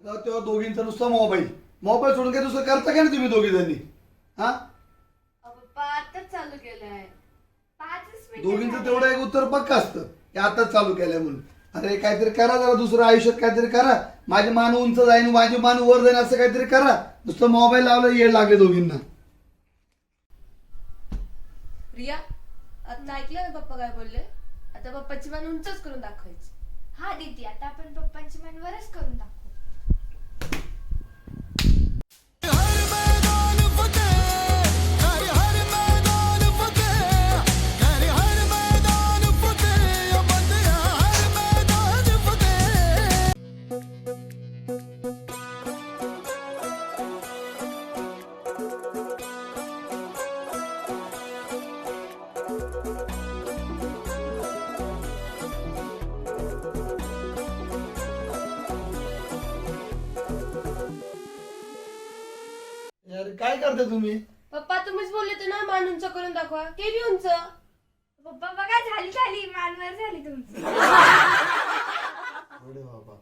तेव्हा दोघींचा नुसता mobile mobile सोडून काय दुसरं करता काय नाही तुम्ही दोघी जणी? हा पप्पा आताच चालू केलंय 5 मिनिट दोघींचं तेवढं एक उत्तर पक्का असतं की आताच चालू केलंय म्हणून. अरे काहीतरी करा जरा, दुसरं आयुष्यात काहीतरी करा. माझी मान उंच जाईन, माझी मान वर जाईन, असं काहीतरी करा. नुसतं मोबाईल लावलं येड लागले दोघींना. रिया आता ऐकलं ना पप्पा काय बोलले? आता पप्पाची मान उंचच करून दाखवायची. हा दीदी, आता आपण पप्पांची मान वरच करून दाखवू. यार काय करता तुम्ही? पप्पा तुम्हीच बोलले होते ना मान उंच करून दाखवा, केली उंच. पप्पा बघा, झाली मान वर झाली तुमची. अरे बाबा